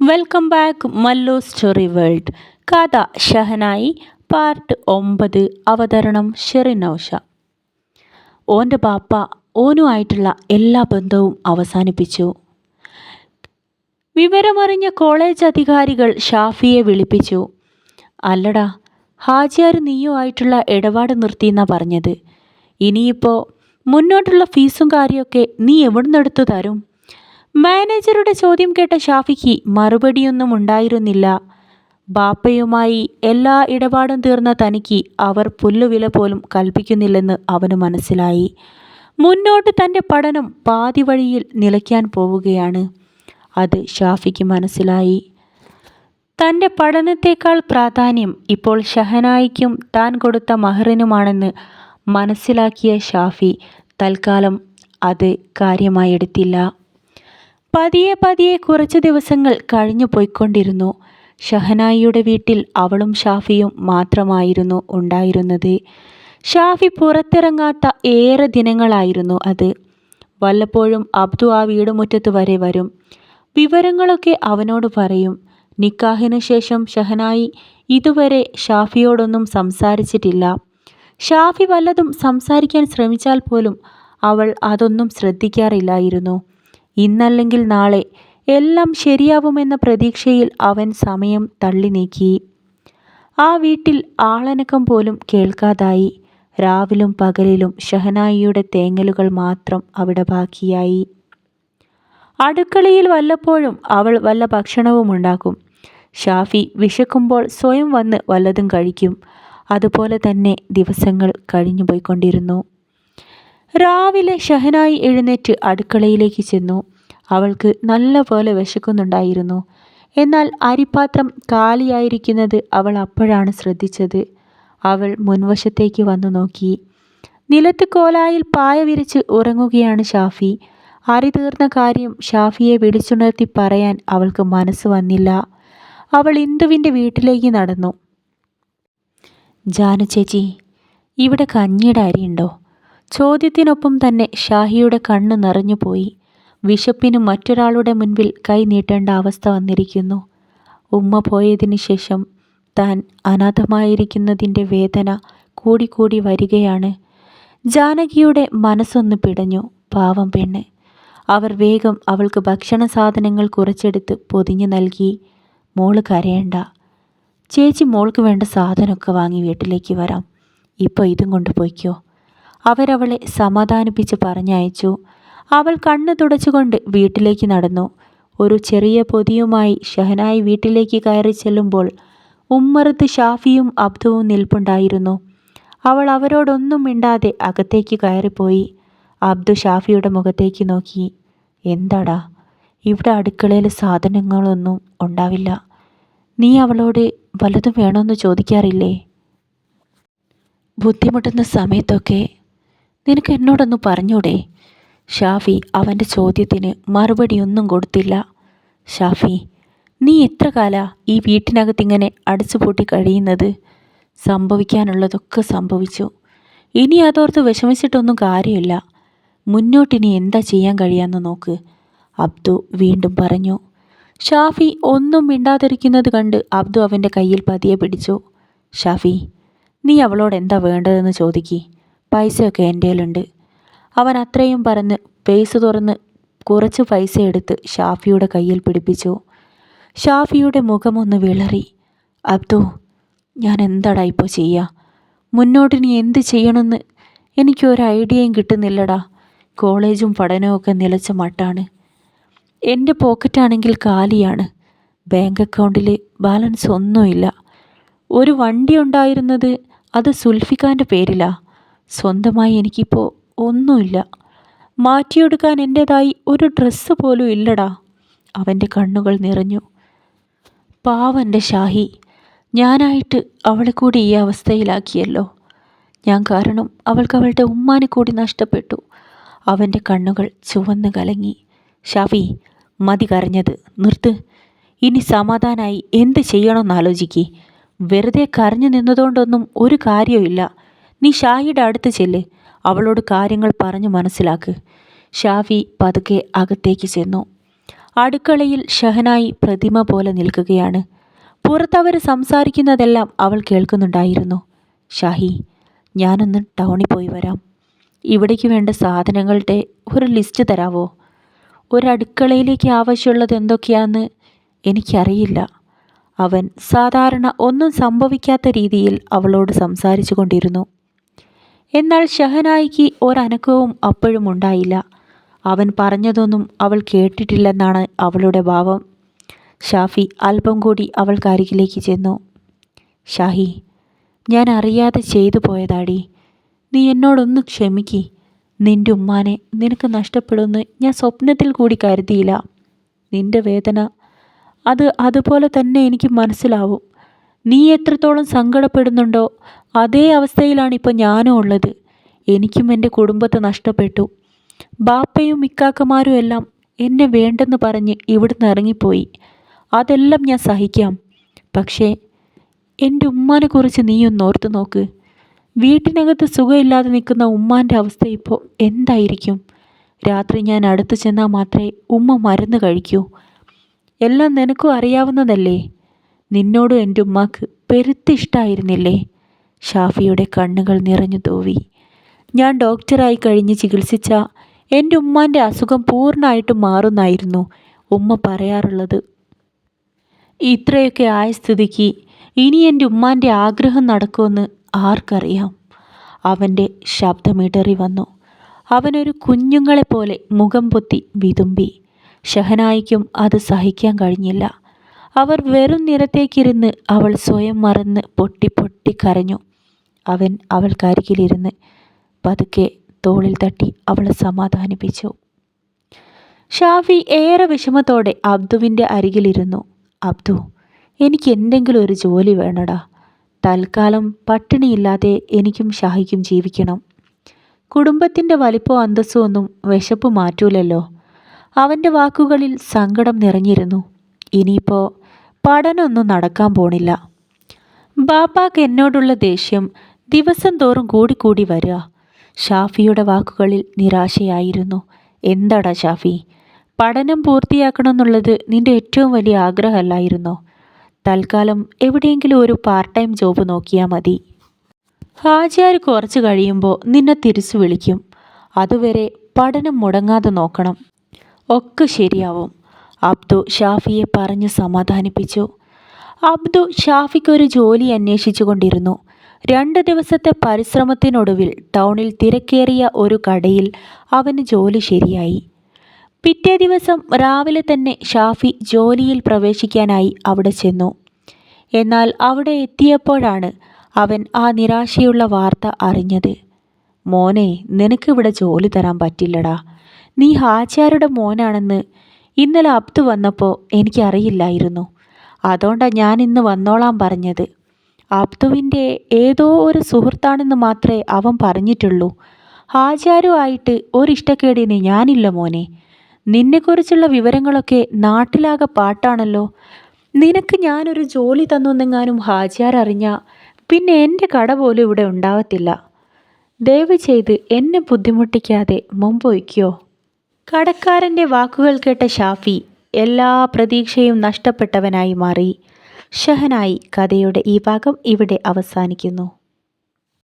Welcome back Mallu story world. കഥ shehnai part 9. അവതരണം ഷെറിനൗഷ. ഓൻ്റെ ബാപ്പ ഓനുമായിട്ടുള്ള എല്ലാ ബന്ധവും അവസാനിപ്പിച്ചു. വിവരമറിഞ്ഞ കോളേജ് അധികാരികൾ ഷാഫിയെ വിളിപ്പിച്ചു. അല്ലടാ, ഹാജിയാർ നീയുമായിട്ടുള്ള ഇടപാട് നിർത്തിയെന്നാ പറഞ്ഞത്. ഇനിയിപ്പോൾ മുന്നോട്ടുള്ള ഫീസും കാര്യമൊക്കെ നീ എവിടുന്നെടുത്തു തരും? മാനേജറുടെ ചോദ്യം കേട്ട ഷാഫിക്ക് മറുപടിയൊന്നും ഉണ്ടായിരുന്നില്ല. ബാപ്പയുമായി എല്ലാ ഇടപാടും തീർന്ന തനിക്ക് അവർ പുല്ലുവില പോലും കൽപ്പിക്കുന്നില്ലെന്ന് അവന് മനസ്സിലായി. മുന്നോട്ട് തൻ്റെ പഠനം പാതി വഴിയിൽ നിലയ്ക്കാൻ പോവുകയാണ്. അത് ഷാഫിക്ക് മനസ്സിലായി. തൻ്റെ പഠനത്തേക്കാൾ പ്രാധാന്യം ഇപ്പോൾ ഷഹനായിക്കും താൻ കൊടുത്ത മഹറിനുമാണെന്ന് മനസ്സിലാക്കിയ ഷാഫി തൽക്കാലം അത് കാര്യമായി എടുത്തില്ല. പതിയെ പതിയെ കുറച്ച് ദിവസങ്ങൾ കഴിഞ്ഞു പോയിക്കൊണ്ടിരുന്നു. ഷഹനായിയുടെ വീട്ടിൽ അവളും ഷാഫിയും മാത്രമായിരുന്നു ഉണ്ടായിരുന്നത്. ഷാഫി പുറത്തിറങ്ങാത്ത ഏറെ ദിനങ്ങളായിരുന്നു അത്. വല്ലപ്പോഴും അബ്ദു ആ വീടുമുറ്റത്ത് വരെ വരും. വിവരങ്ങളൊക്കെ അവനോട് പറയും. നിക്കാഹിനു ശേഷം ഷഹനായി ഇതുവരെ ഷാഫിയോടൊന്നും സംസാരിച്ചിട്ടില്ല. ഷാഫി വല്ലതും സംസാരിക്കാൻ ശ്രമിച്ചാൽ പോലും അവൾ അതൊന്നും ശ്രദ്ധിക്കാറില്ലായിരുന്നു. ഇന്നല്ലെങ്കിൽ നാളെ എല്ലാം ശരിയാവുമെന്ന പ്രതീക്ഷയിൽ അവൻ സമയം തള്ളി നീക്കി. ആ വീട്ടിൽ ആളനക്കം പോലും കേൾക്കാതായി. രാവിലും പകലിലും ഷഹനായിയുടെ തേങ്ങലുകൾ മാത്രം അവിടെ ബാക്കിയായി. അടുക്കളയിൽ വല്ലപ്പോഴും അവൾ വല്ല ഭക്ഷണവും ഉണ്ടാക്കും. ഷാഫി വിശക്കുമ്പോൾ സ്വയം വന്ന് വല്ലതും കഴിക്കും. അതുപോലെ തന്നെ ദിവസങ്ങൾ കഴിഞ്ഞു പോയിക്കൊണ്ടിരുന്നു. രാവിലെ ഷഹനായി എഴുന്നേറ്റ് അടുക്കളയിലേക്ക് ചെന്നു. അവൾക്ക് നല്ല പോലെ വിശക്കുന്നുണ്ടായിരുന്നു. എന്നാൽ അരിപ്പാത്രം കാലിയായിരിക്കുന്നത് അവൾ അപ്പോഴാണ് ശ്രദ്ധിച്ചത്. അവൾ മുൻവശത്തേക്ക് വന്നു നോക്കി. നിലത്ത് കോലായിൽ പായ വിരിച്ച് ഉറങ്ങുകയാണ് ഷാഫി. അരി തീർന്ന കാര്യം ഷാഫിയെ വിളിച്ചുണർത്തി പറയാൻ അവൾക്ക് മനസ്സ് വന്നില്ല. അവൾ ഇന്ദുവിൻ്റെ വീട്ടിലേക്ക് നടന്നു. ജാനു ചേച്ചി, ഇവിടെ കഞ്ഞിയുടെ അരിയുണ്ടോ? ചോദ്യത്തിനൊപ്പം തന്നെ ഷാഹിയുടെ കണ്ണ് നിറഞ്ഞുപോയി. വിശപ്പിന് മറ്റൊരാളുടെ മുൻപിൽ കൈ നീട്ടേണ്ട അവസ്ഥ വന്നിരിക്കുന്നു. ഉമ്മ പോയതിനു ശേഷം താൻ അനാഥമായിരിക്കുന്നതിൻ്റെ വേദന കൂടിക്കൂടി വരികയാണ്. ജാനകിയുടെ മനസ്സൊന്ന് പിടഞ്ഞു. പാവം പെണ്ണ്. അവർ വേഗം അവൾക്ക് ഭക്ഷണ സാധനങ്ങൾ കുറച്ചെടുത്ത് പൊതിഞ്ഞു നൽകി. മോള് കരയണ്ട ചേച്ചി, മോൾക്ക് വേണ്ട സാധനമൊക്കെ വാങ്ങി വീട്ടിലേക്ക് വരാം. ഇപ്പോൾ ഇതും കൊണ്ട് പോയിക്കോ. അവരവളെ സമാധാനിപ്പിച്ച് പറഞ്ഞയച്ചു. അവൾ കണ്ണ് തുടച്ചുകൊണ്ട് വീട്ടിലേക്ക് നടന്നു. ഒരു ചെറിയ പൊതിയുമായി ഷഹനായി വീട്ടിലേക്ക് കയറി ചെല്ലുമ്പോൾ ഉമ്മറത്ത് ഷാഫിയും അബ്ദുവും നിൽപ്പുണ്ടായിരുന്നു. അവൾ അവരോടൊന്നും മിണ്ടാതെ അകത്തേക്ക് കയറിപ്പോയി. അബ്ദു ഷാഫിയുടെ മുഖത്തേക്ക് നോക്കി. എന്താടാ, ഇവിടെ അടുക്കളയിൽ സാധനങ്ങളൊന്നും ഉണ്ടാവില്ല. നീ അവളോട് വല്ലതും വേണമെന്ന് ചോദിക്കാറില്ലേ? ബുദ്ധിമുട്ടുന്ന സമയത്തൊക്കെ നിനക്ക് എന്നോടൊന്ന് പറഞ്ഞൂടെ? ഷാഫി അവൻ്റെ ചോദ്യത്തിന് മറുപടിയൊന്നും കൊടുത്തില്ല. ഷാഫി, നീ എത്ര കാലാ ഈ വീട്ടിനകത്തിങ്ങനെ അടച്ചുപൂട്ടി കഴിയുന്നത്? സംഭവിക്കാനുള്ളതൊക്കെ സംഭവിച്ചു. ഇനി അതോർത്ത് വിഷമിച്ചിട്ടൊന്നും കാര്യമില്ല. മുന്നോട്ടിനി എന്താ ചെയ്യാൻ കഴിയാമെന്ന് നോക്ക്, അബ്ദു വീണ്ടും പറഞ്ഞു. ഷാഫി ഒന്നും മിണ്ടാതിരിക്കുന്നത് കണ്ട് അബ്ദു അവൻ്റെ കയ്യിൽ പതിയെ പിടിച്ചു. ഷാഫി, നീ അവളോട് എന്താ വേണ്ടതെന്ന് ചോദിക്ക്. പൈസയൊക്കെ എൻ്റെ കയ്യിലുണ്ട്. അവൻ അത്രയും പറഞ്ഞ് പേഴ്സ് തുറന്ന് കുറച്ച് പൈസ എടുത്ത് ഷാഫിയുടെ കയ്യിൽ പിടിപ്പിച്ചു. ഷാഫിയുടെ മുഖമൊന്ന് വിളറി. അബ്ദു, ഞാൻ എന്താടാ ഇപ്പോൾ ചെയ്യുക? മുന്നോട്ട് നീ എന്ത് ചെയ്യണമെന്ന് എനിക്കൊരു ഐഡിയയും കിട്ടുന്നില്ലടാ. കോളേജും പഠനവും ഒക്കെ നിലച്ച മട്ടാണ്. എൻ്റെ പോക്കറ്റാണെങ്കിൽ കാലിയാണ്. ബാങ്ക് അക്കൗണ്ടിൽ ബാലൻസ് ഒന്നുമില്ല. ഒരു വണ്ടി ഉണ്ടായിരുന്നത് അത് സുൽഫിക്കാൻ്റെ പേരിലാ. സ്വന്തമായി എനിക്കിപ്പോൾ ഒന്നുമില്ല. മാറ്റിയെടുക്കാൻ എൻ്റേതായി ഒരു ഡ്രസ്സ് പോലും ഇല്ലടാ. അവൻ്റെ കണ്ണുകൾ നിറഞ്ഞു. പാവൻ്റെ ഷാഹി, ഞാനായിട്ട് അവളെ കൂടി ഈ അവസ്ഥയിലാക്കിയല്ലോ. ഞാൻ കാരണം അവൾക്ക് അവളുടെ ഉമ്മാനെ കൂടി നഷ്ടപ്പെട്ടു. അവൻ്റെ കണ്ണുകൾ ചുവന്ന് കലങ്ങി. ഷാഫി, മതി കരഞ്ഞത്, നിർത്ത്. ഇനി സമാധാനമായി എന്ത് ചെയ്യണമെന്ന് ആലോചിക്ക്. വെറുതെ കരഞ്ഞു നിന്നതുകൊണ്ടൊന്നും ഒരു കാര്യവുമില്ല. നീ ഷാഹിയുടെ അടുത്ത് ചെല്ല്. അവളോട് കാര്യങ്ങൾ പറഞ്ഞു മനസ്സിലാക്ക്. ഷാഫി പതുക്കെ അകത്തേക്ക് ചെന്നു. അടുക്കളയിൽ ഷഹനായി പ്രതിമ പോലെ നിൽക്കുകയാണ്. പുറത്തവർ സംസാരിക്കുന്നതെല്ലാം അവൾ കേൾക്കുന്നുണ്ടായിരുന്നു. ഷാഹി, ഞാനൊന്ന് ടൗണിൽ പോയി വരാം. ഇവിടേക്ക് വേണ്ട സാധനങ്ങളുടെ ഒരു ലിസ്റ്റ് തരാവോ? ഒരടുക്കളയിലേക്ക് ആവശ്യമുള്ളത് എന്തൊക്കെയാണെന്ന് എനിക്കറിയില്ല. അവൻ സാധാരണ ഒന്നും സംഭവിക്കാത്ത രീതിയിൽ അവളോട് സംസാരിച്ചു കൊണ്ടിരുന്നു. എന്നാൽ ഷഹനായിക്ക് ഒരനക്കവും അപ്പോഴും ഉണ്ടായില്ല. അവൻ പറഞ്ഞതൊന്നും അവൾ കേട്ടിട്ടില്ലെന്നാണ് അവളുടെ ഭാവം. ഷാഫി അല്പം കൂടി അവൾക്കരികിലേക്ക് ചെന്നു. ഷാഹി, ഞാൻ അറിയാതെ ചെയ്തു പോയതാടി. നീ എന്നോടൊന്ന് ക്ഷമിക്ക്. നിൻ്റെ ഉമ്മാനെ നിനക്ക് നഷ്ടപ്പെടുമെന്ന് ഞാൻ സ്വപ്നത്തിൽ കൂടി കരുതിയില്ല. നിൻ്റെ വേദന അതുപോലെ തന്നെ എനിക്ക് മനസ്സിലാവും. നീ എത്രത്തോളം സങ്കടപ്പെടുന്നുണ്ടോ അതേ അവസ്ഥയിലാണ് ഇപ്പോൾ ഞാനും ഉള്ളത്. എനിക്കും എൻ്റെ കുടുംബത്തെ നഷ്ടപ്പെട്ടു. ബാപ്പയും ഇക്കാക്കമാരും എല്ലാം എന്നെ വേണ്ടെന്ന് പറഞ്ഞ് ഇവിടുന്ന് ഇറങ്ങിപ്പോയി. അതെല്ലാം ഞാൻ സഹിക്കാം. പക്ഷേ എൻ്റെ ഉമ്മാനെക്കുറിച്ച് നീയൊന്ന് ഓർത്ത് നോക്ക്. വീട്ടിനകത്ത് സുഖമില്ലാതെ നിൽക്കുന്ന ഉമ്മാൻ്റെ അവസ്ഥ ഇപ്പോൾ എന്തായിരിക്കും? രാത്രി ഞാൻ അടുത്ത് ചെന്നാൽ മാത്രമേ ഉമ്മ മരുന്ന് കഴിക്കൂ. എല്ലാം നിനക്കും അറിയാവുന്നതല്ലേ. നിന്നോടും എൻ്റെ ഉമ്മാക്ക് പെരുത്തിഷ്ടായിരുന്നില്ലേ? ഷാഫിയുടെ കണ്ണുകൾ നിറഞ്ഞു തൂവി. ഞാൻ ഡോക്ടറായി കഴിഞ്ഞ് ചികിത്സിച്ച എൻ്റെ ഉമ്മാൻ്റെ അസുഖം പൂർണ്ണമായിട്ടും മാറുന്നായിരുന്നു ഉമ്മ പറയാറുള്ളത്. ഇത്രയൊക്കെ ആയ സ്ഥിതിക്ക് ഇനി എൻ്റെ ഉമ്മാൻ്റെ ആഗ്രഹം നടക്കുമെന്ന് ആർക്കറിയാം? അവൻ്റെ ശബ്ദമിടറി വന്നു. അവനൊരു കുഞ്ഞുങ്ങളെപ്പോലെ മുഖം പൊത്തി വിതുമ്പി. ഷഹനായിക്കും അത് സഹിക്കാൻ കഴിഞ്ഞില്ല. അവർ വെറും നിരത്തേക്കിരുന്ന് അവൾ സ്വയം മറന്ന് പൊട്ടി പൊട്ടി കരഞ്ഞു. അവൻ അവൾക്കരികിലിരുന്ന് പതുക്കെ തോളിൽ തട്ടി അവളെ സമാധാനിപ്പിച്ചു. ഷാഫി ഏറെ വിഷമത്തോടെ അബ്ദുവിൻ്റെ അരികിലിരുന്നു. അബ്ദു, എനിക്ക് എന്തെങ്കിലും ഒരു ജോലി വേണടാ. തൽക്കാലം പട്ടിണിയില്ലാതെ എനിക്കും ഷാഹിക്കും ജീവിക്കണം. കുടുംബത്തിൻ്റെ വലിപ്പോ അന്തസ്സോ ഒന്നും വിശപ്പ് മാറ്റൂലല്ലോ. അവൻ്റെ വാക്കുകളിൽ സങ്കടം നിറഞ്ഞിരുന്നു. ഇനിയിപ്പോൾ പഠനമൊന്നും നടക്കാൻ പോണില്ല. ബാപ്പാക്ക് എന്നോടുള്ള ദേഷ്യം ദിവസം തോറും കൂടിക്കൂടി വരിക. ഷാഫിയുടെ വാക്കുകളിൽ നിരാശയായിരുന്നു. എന്താടാ ഷാഫി, പഠനം പൂർത്തിയാക്കണമെന്നുള്ളത് നിൻ്റെ ഏറ്റവും വലിയ ആഗ്രഹമല്ലായിരുന്നോ? തൽക്കാലം എവിടെയെങ്കിലും ഒരു പാർട്ട് ടൈം ജോബ് നോക്കിയാൽ മതി. ഹാജിയാർ കുറച്ച് കഴിയുമ്പോൾ നിന്നെ തിരിച്ചു വിളിക്കും. അതുവരെ പഠനം മുടങ്ങാതെ നോക്കണം. ഒക്കെ ശരിയാവും. അബ്ദു ഷാഫിയെ പറഞ്ഞ് സമാധാനിപ്പിച്ചു. അബ്ദു ഷാഫിക്കൊരു ജോലി അന്വേഷിച്ചു കൊണ്ടിരുന്നു. 2 ദിവസത്തെ പരിശ്രമത്തിനൊടുവിൽ ടൗണിൽ തിരക്കേറിയ ഒരു കടയിൽ അവന് ജോലി ശരിയായി. പിറ്റേ ദിവസം രാവിലെ തന്നെ ഷാഫി ജോലിയിൽ പ്രവേശിക്കാനായി അവിടെ ചെന്നു. എന്നാൽ അവിടെ എത്തിയപ്പോഴാണ് അവൻ ആ നിരാശയുള്ള വാർത്ത അറിഞ്ഞത്. മോനെ, നിനക്കിവിടെ ജോലി തരാൻ പറ്റില്ലടാ. നീ ഹാജിയാരുടെ മോനാണെന്ന് ഇന്നലെ അബ്ദു വന്നപ്പോൾ എനിക്കറിയില്ലായിരുന്നു. അതുകൊണ്ടാണ് ഞാൻ ഇന്ന് വന്നോളാൻ പറഞ്ഞത്. അബ്ദുവിൻ്റെ ഏതോ ഒരു സുഹൃത്താണെന്ന് മാത്രമേ അവൻ പറഞ്ഞിട്ടുള്ളൂ. ഹാജിയാരുമായിട്ട് ഒരിഷ്ടക്കേടിന് ഞാനില്ല മോനെ. നിന്നെക്കുറിച്ചുള്ള വിവരങ്ങളൊക്കെ നാട്ടിലാകെ പാട്ടാണല്ലോ. നിനക്ക് ഞാനൊരു ജോലി തന്നൊന്നെങ്ങാനും ഹാജിയാർ അറിഞ്ഞാൽ പിന്നെ എൻ്റെ കട പോലും ഇവിടെ ഉണ്ടാവത്തില്ല. ദയവ് ചെയ്ത് എന്നെ ബുദ്ധിമുട്ടിക്കാതെ മുമ്പ് വയ്ക്കോ. കടക്കാരൻ്റെ വാക്കുകൾ കേട്ട ഷാഫി എല്ലാ പ്രതീക്ഷയും നഷ്ടപ്പെട്ടവനായി മാറി. ഷഹനായി കഥയുടെ ഈ ഭാഗം ഇവിടെ അവസാനിക്കുന്നു.